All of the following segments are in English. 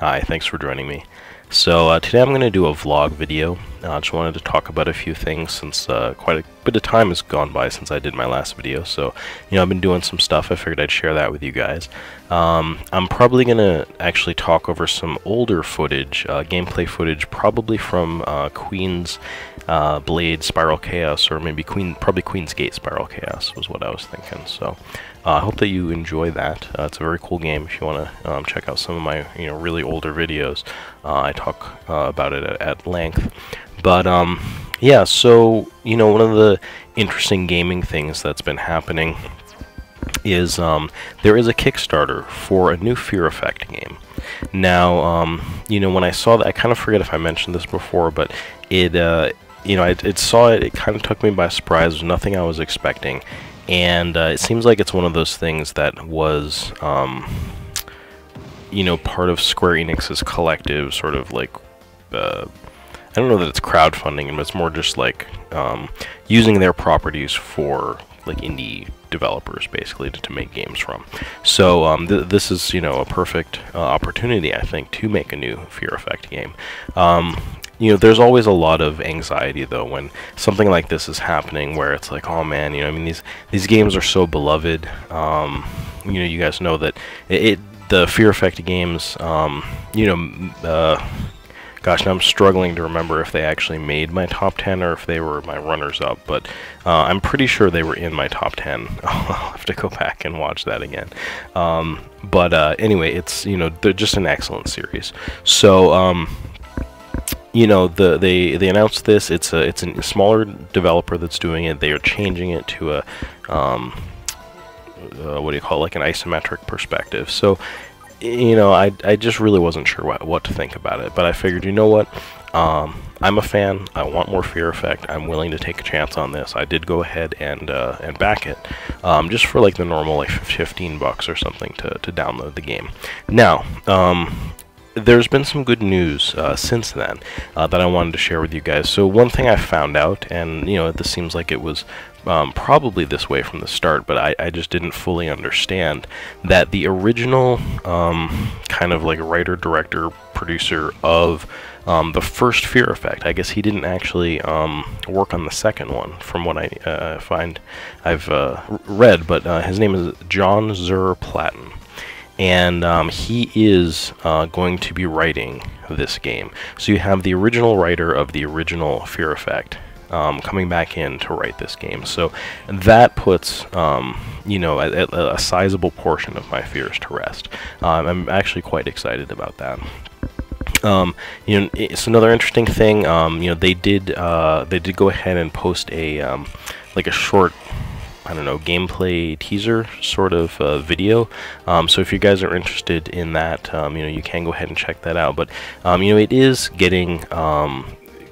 Hi, thanks for joining me. So today I'm going to do a vlog video. I just wanted to talk about a few things since quite a bit of time has gone by since I did my last video. So, I've been doing some stuff. I figured I'd share that with you guys. I'm probably going to actually talk over some older footage, gameplay footage, probably from Queen's Blade Spiral Chaos, or maybe probably Queen's Gate Spiral Chaos was what I was thinking. So I hope that you enjoy that. It's a very cool game. If you want to check out some of my really older videos, I talk about it at length. But yeah, so one of the interesting gaming things that's been happening is there is a Kickstarter for a new Fear Effect game. Now, when I saw that, I kind of forget if I mentioned this before, but I saw it. It kind of took me by surprise. It was nothing I was expecting. And it seems like it's one of those things that was, part of Square Enix's collective, sort of like, I don't know that it's crowdfunding, but it's more just like using their properties for like indie developers, basically, to make games from. So this is, a perfect opportunity, I think, to make a new Fear Effect game. There's always a lot of anxiety, though, when something like this is happening, where it's like, oh man, these games are so beloved. You guys know that the Fear Effect games, gosh, now I'm struggling to remember if they actually made my top 10 or if they were my runners-up, but I'm pretty sure they were in my top 10. I'll have to go back and watch that again. Anyway, it's, they're just an excellent series. So, they announced this. It's a smaller developer that's doing it. They are changing it to a what do you call it, like an isometric perspective. So, I just really wasn't sure what to think about it. But I figured, what, I'm a fan. I want more Fear Effect. I'm willing to take a chance on this. I did go ahead and back it, just for like the normal like $15 or something to download the game. Now, there's been some good news since then that I wanted to share with you guys. So one thing I found out, and this seems like it was probably this way from the start, but I just didn't fully understand that the original kind of like writer, director, producer of the first Fear Effect, I guess he didn't actually work on the second one, from what I've read, but his name is John Zur-Platten. And he is going to be writing this game. So you have the original writer of the original Fear Effect coming back in to write this game. So that puts, a sizable portion of my fears to rest. I'm actually quite excited about that. It's another interesting thing. They did go ahead and post a like a short, I don't know, gameplay teaser sort of video. So if you guys are interested in that, you can go ahead and check that out. But it is getting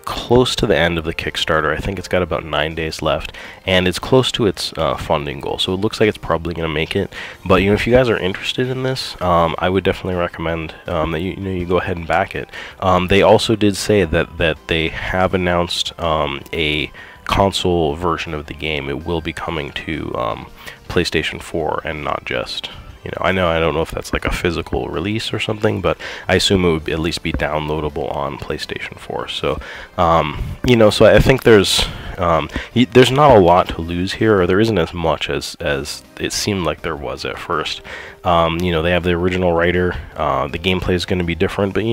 close to the end of the Kickstarter. I think it's got about 9 days left, and it's close to its funding goal. So it looks like it's probably going to make it. But if you guys are interested in this, I would definitely recommend that you go ahead and back it. They also did say that they have announced a console version of the game. It will be coming to PlayStation 4 and not just, I don't know if that's like a physical release or something, but I assume it would at least be downloadable on PlayStation 4. So, so I think there's not a lot to lose here, or there isn't as much as it seemed like there was at first. They have the original writer. The gameplay is going to be different, but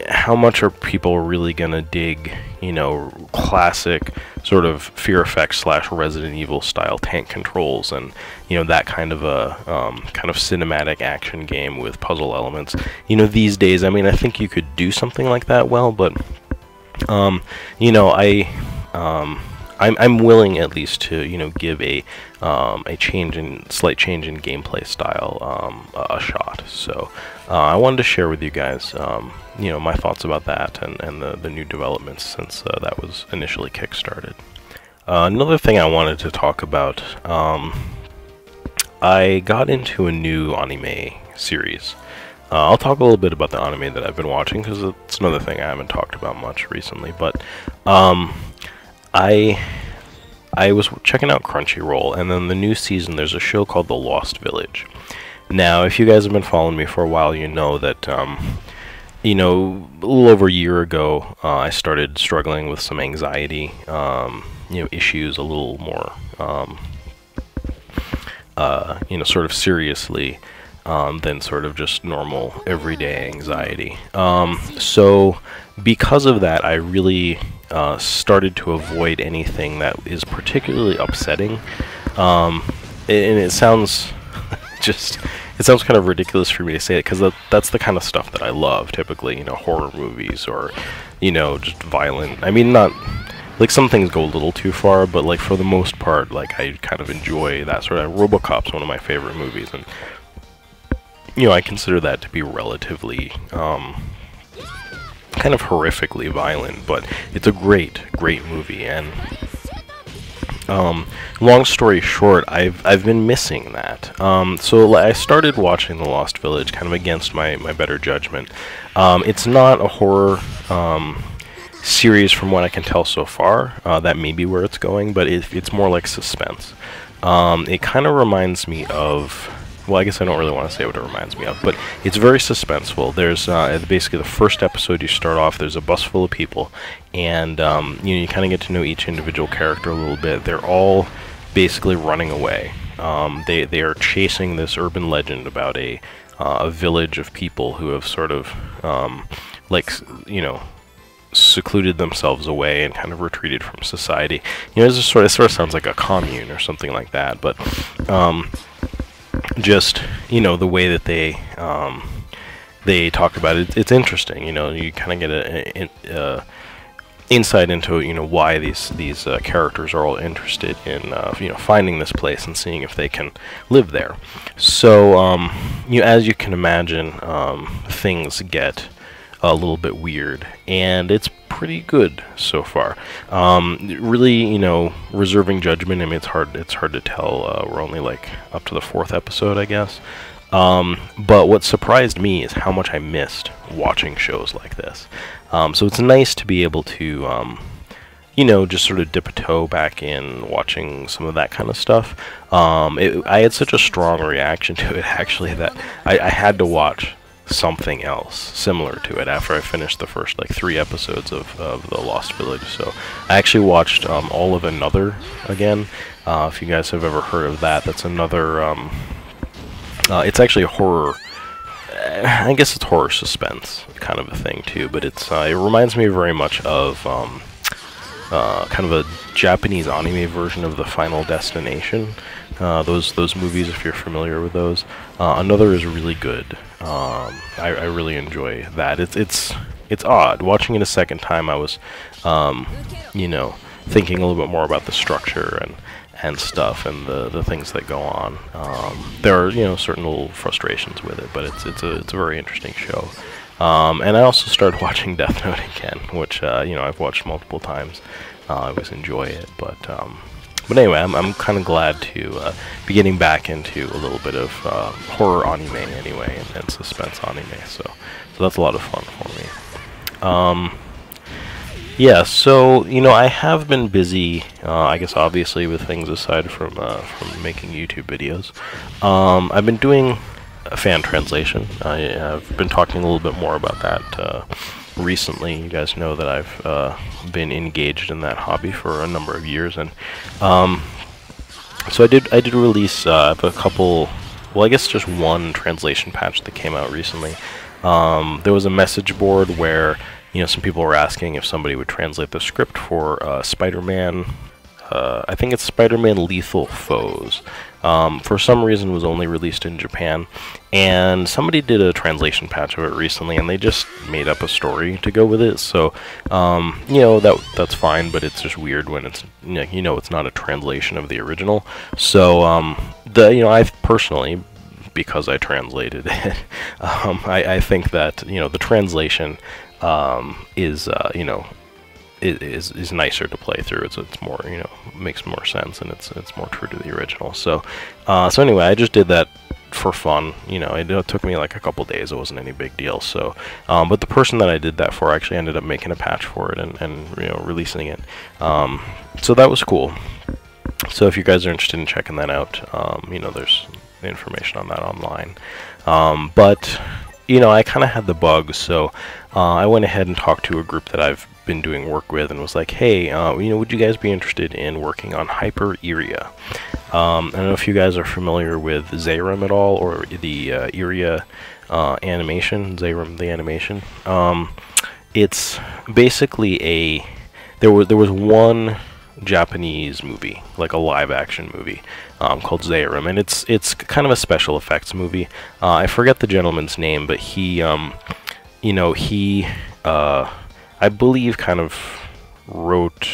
how much are people really gonna dig, classic sort of Fear Effect / Resident Evil style tank controls and that kind of a kind of cinematic action game with puzzle elements? These days, I mean, I think you could do something like that well, but I'm willing at least to give a slight change in gameplay style a shot. So I wanted to share with you guys my thoughts about that and the new developments since that was initially kickstarted. Another thing I wanted to talk about, I got into a new anime series. I'll talk a little bit about the anime that I've been watching, because it's another thing I haven't talked about much recently, but I was checking out Crunchyroll, and then the new season, there's a show called The Lost Village. Now, if you guys have been following me for a while, you know that, you know, a little over a year ago, I started struggling with some anxiety, you know, issues a little more, you know, sort of seriously, than sort of just normal everyday anxiety. So because of that, I really started to avoid anything that is particularly upsetting. And it sounds just, it sounds kind of ridiculous for me to say it, because that's the kind of stuff that I love typically, you know, horror movies, or, you know, just violent. I mean, not, like, some things go a little too far, but, like, for the most part, like, I kind of enjoy that sort of. RoboCop's one of my favorite movies, and, you know, I consider that to be relatively, kind of horrifically violent, but it's a great movie. And long story short, I've been missing that. So I started watching The Lost Village kind of against my better judgment. It's not a horror series from what I can tell so far. That may be where it's going, but it's more like suspense. It kind of reminds me of, well, I guess I don't really want to say what it reminds me of, but it's very suspenseful. There's basically the first episode, you start off, there's a bus full of people, and you know, you kind of get to know each individual character a little bit. They're all basically running away. They are chasing this urban legend about a village of people who have sort of like, you know, secluded themselves away and kind of retreated from society. You know, it sort of sounds like a commune or something like that, but just, you know, the way that they talk about it, it's interesting. You know, you kind of get a insight into, you know, why these characters are all interested in you know, finding this place and seeing if they can live there. So you know, as you can imagine, things get a little bit weird, and it's pretty good so far. Really, you know, reserving judgment. I mean, it's hard to tell. We're only like up to the 4th episode, I guess. But what surprised me is how much I missed watching shows like this. So it's nice to be able to, you know, just sort of dip a toe back in watching some of that kind of stuff. I had such a strong reaction to it, actually, that I had to watch something else similar to it after I finished the first, like, 3 episodes of The Lost Village. So I actually watched all of Another again. If you guys have ever heard of that, that's another, it's actually a horror, I guess it's horror suspense kind of a thing too, but it's it reminds me very much of kind of a Japanese anime version of the Final Destination. Those movies, if you're familiar with those. Another is really good. I really enjoy that. It's odd. Watching it a second time, I was, you know, thinking a little bit more about the structure and stuff, and the things that go on. There are, you know, certain little frustrations with it, but it's a very interesting show. And I also started watching Death Note again, which you know, I've watched multiple times. I always enjoy it, but anyway, I'm kind of glad to be getting back into a little bit of horror anime anyway, and suspense anime. So that's a lot of fun for me. Yeah, so, you know, I have been busy, I guess obviously, with things aside from making YouTube videos. I've been doing a fan translation. I've been talking a little bit more about that recently. You guys know that I've been engaged in that hobby for a number of years, and so I did release a couple, well, I guess just one translation patch that came out recently. There was a message board where, you know, some people were asking if somebody would translate the script for Spider-Man, I think it's Spider-Man Lethal Foes. For some reason was only released in Japan, and somebody did a translation patch of it recently, and they just made up a story to go with it. So, you know, that's fine, but it's just weird when it's, you know, it's not a translation of the original. So, you know, I personally, because I translated it, I think that, you know, the translation is, you know, is nicer to play through. It's more, you know, makes more sense, and it's more true to the original. So so anyway, I just did that for fun. You know, it took me like a couple days. It wasn't any big deal. So but the person that I did that for actually ended up making a patch for it and you know, releasing it. So that was cool. So if you guys are interested in checking that out, you know, there's information on that online. But you know, I kind of had the bug, so I went ahead and talked to a group that I've been doing work with and was like, hey, you know, would you guys be interested in working on Hyperia? I don't know if you guys are familiar with Zayram at all, or the Iria animation, Zayram the animation. It's basically there was one Japanese movie, like a live action movie, called Zayram, and it's kind of a special effects movie. I forget the gentleman's name, but he you know, I believe kind of wrote,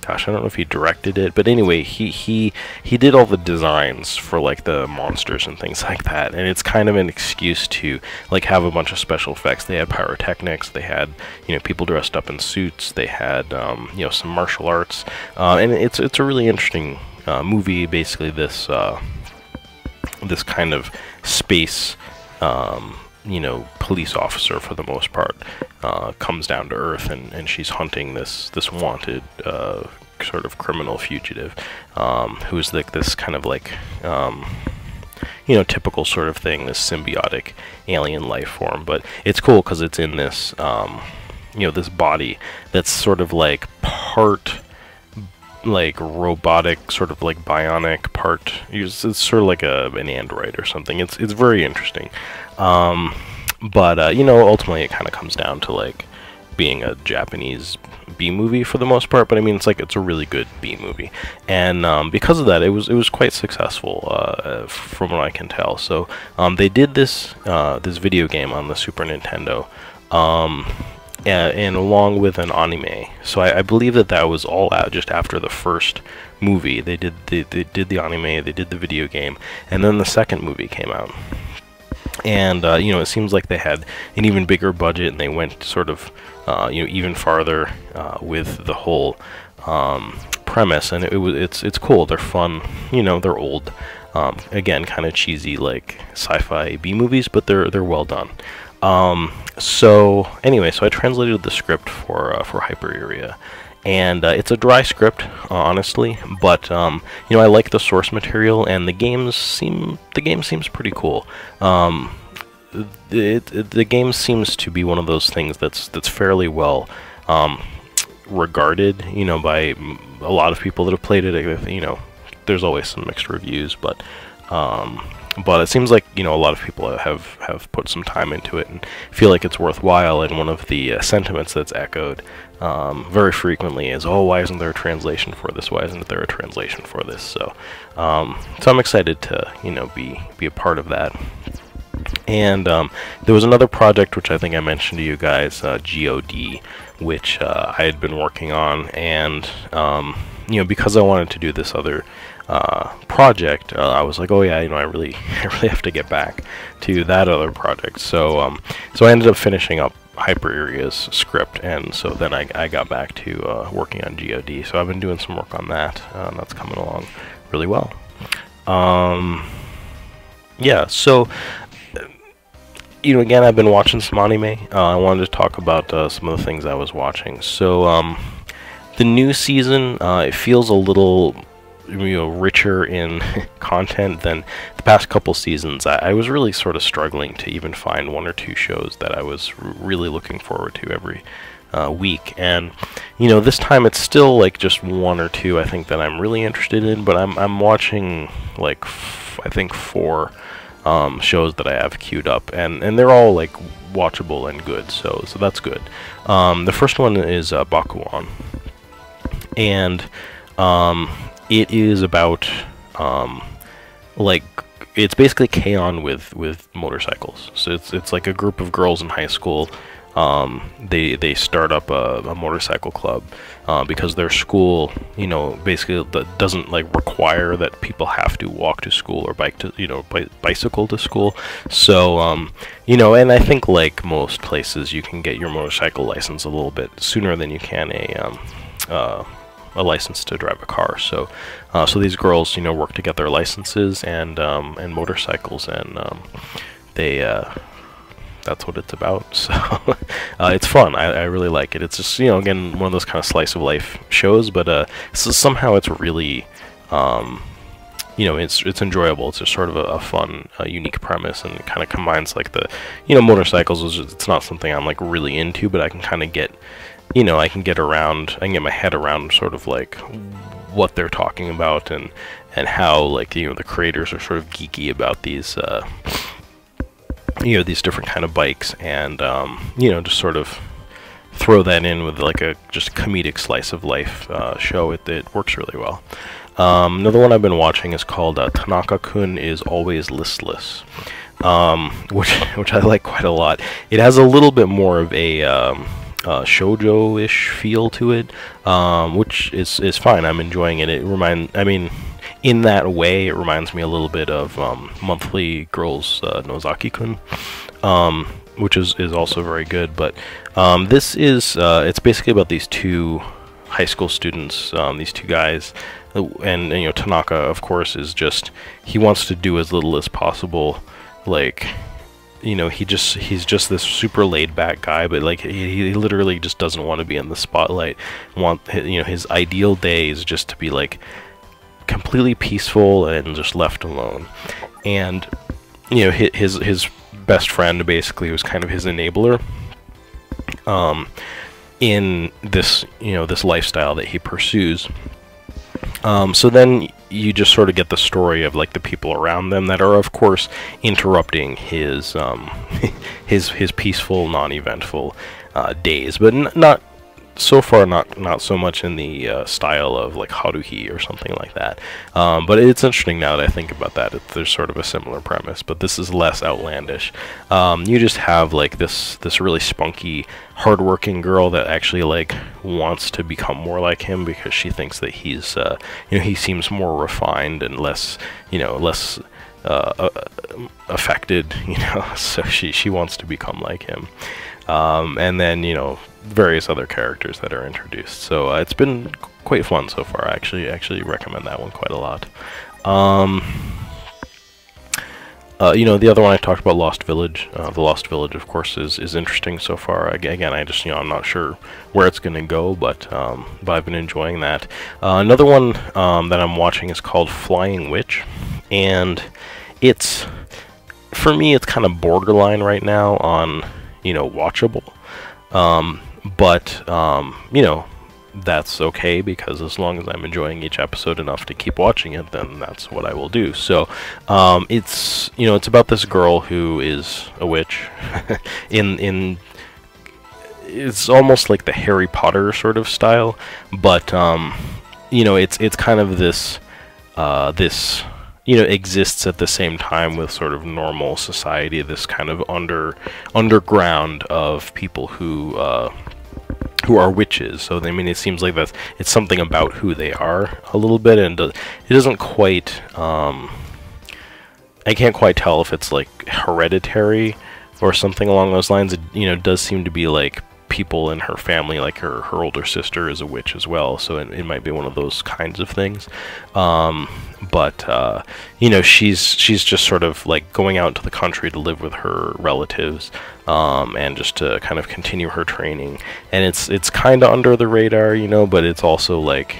gosh, I don't know if he directed it, but anyway, he did all the designs for like the monsters and things like that, and it's kind of an excuse to like have a bunch of special effects. They had pyrotechnics, they had, you know, people dressed up in suits, they had you know, some martial arts, and it's a really interesting movie. Basically, this kind of space you know, police officer, for the most part, comes down to Earth, and she's hunting this wanted sort of criminal fugitive, who's like this kind of like you know, typical sort of thing, this symbiotic alien life form. But it's cool because it's in this you know, this body that's sort of like part like robotic, sort of like bionic, part it's sort of like an android or something. It's very interesting. But you know, ultimately it kind of comes down to like being a Japanese B movie for the most part. But I mean, it's a really good B movie, and because of that, it was quite successful, from what I can tell. So they did this video game on the Super Nintendo, and along with an anime. So I believe that was all out just after the first movie. They did the anime, they did the video game, and then the second movie came out. And you know, it seems like they had an even bigger budget, and they went sort of you know, even farther with the whole premise. And it's cool. They're fun. You know, they're old. Again, kind of cheesy, like sci-fi B movies, but they're well done. So anyway, so I translated the script for Hyperia, and it's a dry script, honestly, but you know, I like the source material, and the game seems pretty cool. The game seems to be one of those things that's fairly well regarded, you know, by a lot of people that have played it. You know, there's always some mixed reviews, but it seems like, you know, a lot of people have put some time into it and feel like it's worthwhile. And one of the sentiments that's echoed very frequently is, oh, why isn't there a translation for this? Why isn't there a translation for this? So so I'm excited to, you know, be a part of that. And there was another project which I think I mentioned to you guys, GOD, which I had been working on, and you know, because I wanted to do this other project, I was like, oh yeah, you know, I really have to get back to that other project. So so I ended up finishing up Hyperia's script, and so then I got back to working on GOD. So I've been doing some work on that, and that's coming along really well. Yeah, so you know, again, I've been watching some anime. I wanted to talk about some of the things I was watching. So the new season, it feels a little, you know, richer in content than the past couple seasons. I was really sort of struggling to even find one or two shows that I was really looking forward to every week, and you know, this time it's still like just one or two I think that I'm really interested in, but I'm watching like I think 4 shows that I have queued up, and they're all like watchable and good, so that's good. The first one is Bakuan, and it is about like, it's basically K-On! with motorcycles. So it's like a group of girls in high school. They start up a motorcycle club because their school, you know, basically doesn't like require that people have to walk to school or bicycle to school. So you know, and I think like most places, you can get your motorcycle license a little bit sooner than you can a license to drive a car. So so these girls, you know, work to get their licenses and motorcycles, and that's what it's about. So it's fun. I really like it. It's just, you know, again, one of those kind of slice of life shows, but so somehow it's really it's enjoyable. It's just sort of a fun, unique premise, and it kind of combines like the, motorcycles. It's not something I'm like really into, but I can kind of get, I can get my head around sort of like what they're talking about, and how like the creators are sort of geeky about these these different kind of bikes, and just sort of throw that in with like a just comedic slice of life show. It works really well. Another one I've been watching is called Tanaka-kun is Always Listless, which I like quite a lot. It has a little bit more of a shoujo-ish feel to it, which is fine. I'm enjoying it. In that way, it reminds me a little bit of Monthly Girls Nozaki-kun, which is also very good. But this is it's basically about these two high school students, these two guys, and Tanaka, of course, is just, he wants to do as little as possible. Like, he's just this super laid back guy, but like he literally just doesn't want to be in the spotlight. His ideal day is just to be like completely peaceful and just left alone. And his best friend basically was kind of his enabler in this this lifestyle that he pursues. So then you just sort of get the story of like the people around them that are, of course, interrupting his his peaceful, non-eventful days, but not so far, not so much in the style of like Haruhi or something like that. But it's interesting now that I think about that. There's sort of a similar premise, but this is less outlandish. You just have like this really spunky, hardworking girl that actually like wants to become more like him because she thinks that he's he seems more refined and less affected, so she wants to become like him. And then various other characters that are introduced. So it's been quite fun so far. I actually recommend that one quite a lot. The other one I talked about, Lost Village. The Lost Village, of course, is interesting so far. Again, I just I'm not sure where it's going to go, but I've been enjoying that. Another one that I'm watching is called Flying Witch, and for me it's kind of borderline right now on watchable. But that's okay, because as long as I'm enjoying each episode enough to keep watching it, then that's what I will do. So it's it's about this girl who is a witch. It's almost like the Harry Potter sort of style, but it's kind of this exists at the same time with sort of normal society, this kind of underground of people who are witches. So it seems like it's something about who they are a little bit, and it doesn't quite I can't quite tell if it's like hereditary or something along those lines. It does seem to be like people in her family, like her older sister is a witch as well, so it might be one of those kinds of things. But she's just sort of like going out to the country to live with her relatives, and just to kind of continue her training. And it's kind of under the radar, but it's also like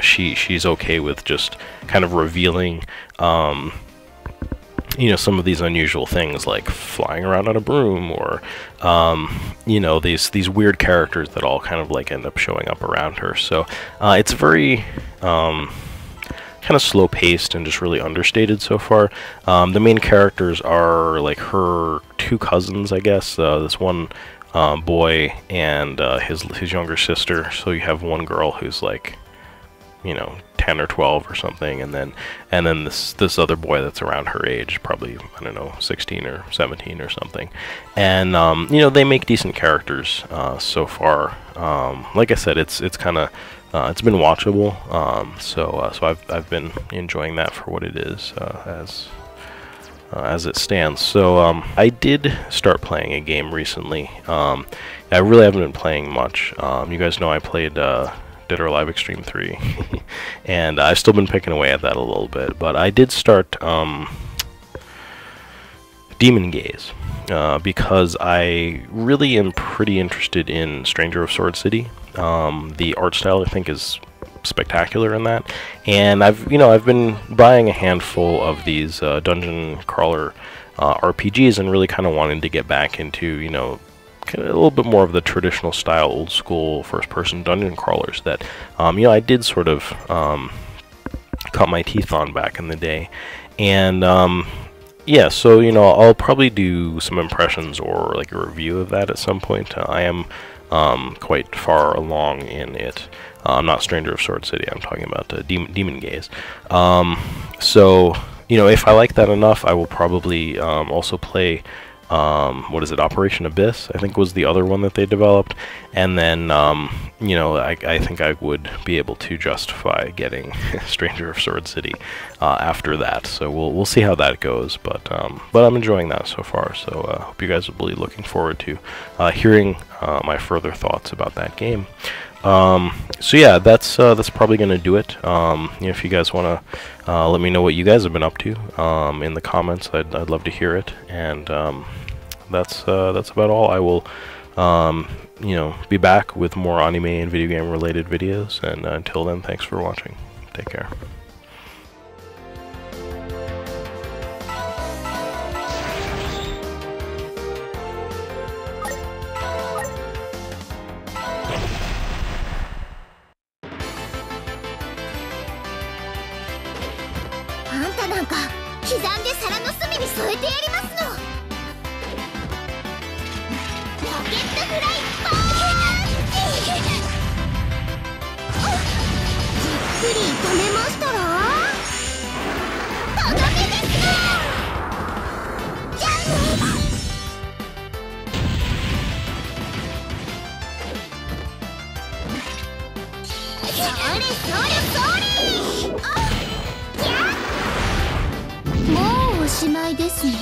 she's okay with just kind of revealing some of these unusual things, like flying around on a broom, or these weird characters that all kind of like end up showing up around her. So it's very kind of slow paced and just really understated so far. The main characters are like her two cousins, I guess. This one boy and his younger sister. So you have one girl who's like 10 or 12 or something, and then this other boy that's around her age, probably, I don't know, 16 or 17 or something. And they make decent characters so far. Like I said, it's kind of it's been watchable. So I've been enjoying that for what it is, as it stands. So I did start playing a game recently. I really haven't been playing much. You guys know I played Dead or Alive Extreme 3, and I've still been picking away at that a little bit, but I did start Demon Gaze, because I really am pretty interested in Stranger of Sword City. The art style, I think, is spectacular in that. And I've been buying a handful of these dungeon crawler RPGs and really kind of wanting to get back into, kind of a little bit more of the traditional style, old school first-person dungeon crawlers that, I did sort of cut my teeth on back in the day. And yeah, so I'll probably do some impressions or like a review of that at some point. I am quite far along in it. Not Stranger of Sword City. I'm talking about Demon Gaze. So if I like that enough, I will probably also play. What is it? Operation Abyss, I think, was the other one that they developed, and then I think I would be able to justify getting Stranger of Sword City after that. So we'll see how that goes, but I'm enjoying that so far. So hope you guys will be looking forward to hearing my further thoughts about that game. So yeah, that's probably gonna do it. If you guys want to let me know what you guys have been up to in the comments, I'd love to hear it. And that's about all. I will be back with more anime and video game related videos. And until then, thanks for watching. Take care. あんたなんか刻んで皿の隅に添えてやりますの。ロケットフライパーンチ。じっくり炒めましたらとどめですの。じゃあね。それそれそれ。あっ、もうおしまいですの？